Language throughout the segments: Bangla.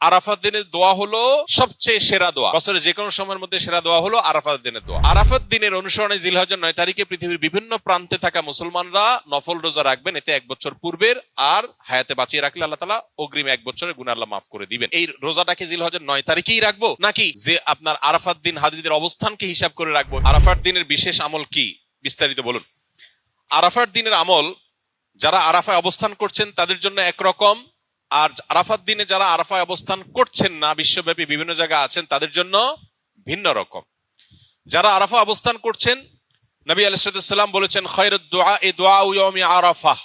আরাফাত দিনের দোয়া হলো সবচেয়ে সেরা দোয়া। বছরের যে কোনো সময়ের মধ্যে সেরা দোয়া হলো আরাফাত দিনের দোয়া। আরাফাত দিনের অনুসরণে জিলহজের 9 তারিখে পৃথিবীর বিভিন্ন প্রান্তে থাকা মুসলমানরা নফল রোজা রাখবেন। এতে 1 বছর পূর্বের আর হায়াতে বাঁচিয়ে রাখলে আল্লাহ তাআলা অগ্রিম 1 বছরের গুনাহ আল্লাহ মাফ করে দিবেন। এই রোজাটাকে জিলহজের 9 তারিখেই রাখবো নাকি যে আপনার আরাফাত দিন হাজিদের অবস্থানকে হিসাব করে রাখবো? আরাফাত দিনের বিশেষ আমল কি বিস্তারিত বলুন। আরাফাত দিনের আমল, যারা আরাফায় অবস্থান করছেন তাদের জন্য একরকম, আর আরাফাত দিনে যারা আরাফায় অবস্থান করছেন না, বিশ্বব্যাপী বিভিন্ন জায়গায় আছেন, তাদের জন্য ভিন্ন রকম। যারা আরাফা অবস্থান করছেন, নবী আলাইহিস সালাম বলেছেন খায়রুদ দুআ এ দুআ ইয়াউমি আরাফা।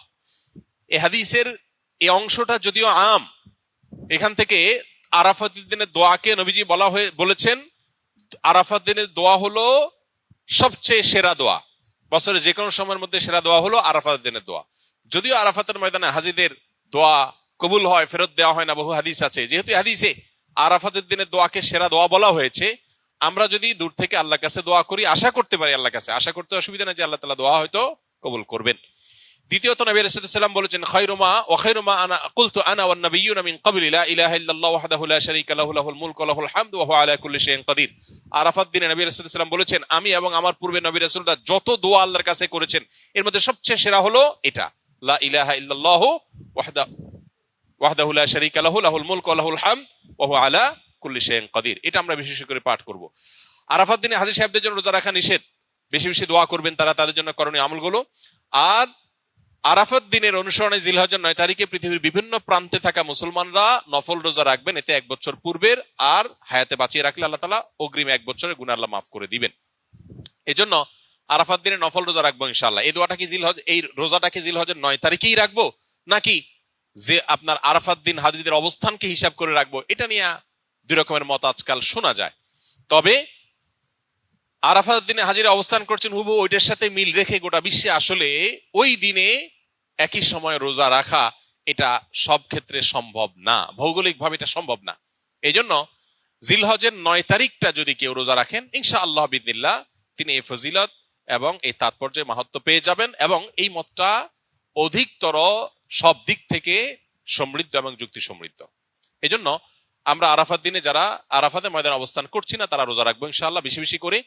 এই হাদিসের এই অংশটা যদিও আম, এখান থেকে আরাফাত দিনের দোয়াকে নবীজি বলেছেন আরাফাত দিনের দোয়া হলো সবচেয়ে সেরা দোয়া। বছরের যে কোনো সময়ের মধ্যে সেরা দোয়া হলো আরাফাত দিনের দোয়া। যদিও আরাফাতের ময়দানে হাজিদের দোয়া কবুল হয়, ফেরত দেওয়া হয় না, বহু হাদিস আছে। যেহেতু হাদিসে আরাফাতের দিনের দোয়াকে সেরা দোয়া বলা হয়েছে, আমরা যদি দূর থেকে আল্লাহর কাছে দোয়া করি, আশা করতে পারি আল্লাহর কাছে, আশা করতে অসুবিধা নেই যে আল্লাহ তাআলা দোয়া হয়তো কবুল করবেন। দ্বিতীয়ত নবী আলাইহিস সালাম বলেছেন খায়রুমা আনা কুলতু আনা ওয়ান নাবিয়্যুনা মিন ক্বাবলি লা ইলাহা ইল্লাল্লাহু ওয়াহদাহু লা শারীকা লাহু লাহুল মুলকু ওয়া লাহুল হামদু ওয়া হুয়া আলা কুল্লি শাইইন কাদির। আরাফাত দিনে নবী আলাইহিস সালাম বলেছেন আমি এবং আমার পূর্বে নবী রাসূলরা যত দোয়া আল্লাহর কাছে করেছেন এর মধ্যে সবচেয়ে সেরা হলো এটা, লা ইলাহা ইল্লাল্লাহু ওয়াহদাহু লা শারীকা লাহু লাহুল মুলকু ওয়া লাহুল হামদু ওয়া হুয়া আলা কুল্লি শাইইন কাদির। এটা আমরা বিশেষ করে পাঠ করব। আরাফাত দিনে হাজী সাহেবদের জন্য রোজা রাখা নিষেধ, বেশি বেশি দোয়া করবেন তারা, তাদের জন্য করণীয় আমলগুলো। আর আরাফাত দিনের অনুসরণে জিলহজের 9 তারিখে পৃথিবীর বিভিন্ন প্রান্তে থাকা মুসলমানরা নফল রোজা রাখবেন। এতে 1 বছর পূর্বের আর হায়াতে বাঁচিয়ে রাখলে আল্লাহ তাআলা অগ্রিম 1 বছরের গুনাহ আল্লাহ মাফ করে দিবেন। এজন্য আরাফাত দিনে নফল রোজা রাখবো ইনশাআল্লাহ। এই দোয়াটা কি এই রোজাটাকে জিলহজের 9 তারিখেই রাখবো নাকি যে আপনার আরাফাত দিন হাজিদের অবস্থানকে হিসাব করে রাখবো? এটা নিয়ে দুই রকমের মত আজকাল শোনা যায়। তবে আরাফাত দিনে হাজিরা অবস্থান করছেন হুবহু ওইটার সাথে মিল রেখে গোটা বিশ্বে আসলে ওই দিনে একই সময় রোজা রাখা এটা সব ক্ষেত্রে সম্ভব না, ভৌগোলিকভাবে এটা সম্ভব না। এই জন্য জিলহজের 9 তারিখটা যদি কেউ রোজা রাখেন ইনশাআল্লাহ বিদিনিল্লাহ তিনি এই ফজিলত এবং এই তাৎপর্য মাহাত্ম্য পেয়ে যাবেন, এবং এই মতটা অধিকতর সব দিক থেকে সমৃদ্ধ এবং যুক্তি সমৃদ্ধ। এই জন্য আমরা আরাফাত দিনে যারা আরাফাতের ময়দানে অবস্থান করছি না তারা রোজা রাখবো ইনশাআল্লাহ বেশি বেশি করে।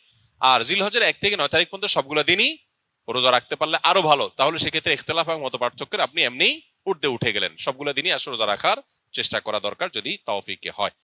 আর জিলহজের 1 থেকে 9 তারিখ পর্যন্ত সবগুলো দিনই রোজা রাখতে পারলে আরো ভালো। তাহলে সেক্ষেত্রে ইখতিলাফ এবং মত পার্থক্যের আপনি এমনি উঠে গেলেন। সবগুলো দিনই আসলে রোজা রাখার চেষ্টা করা দরকার যদি তৌফিকে হয়।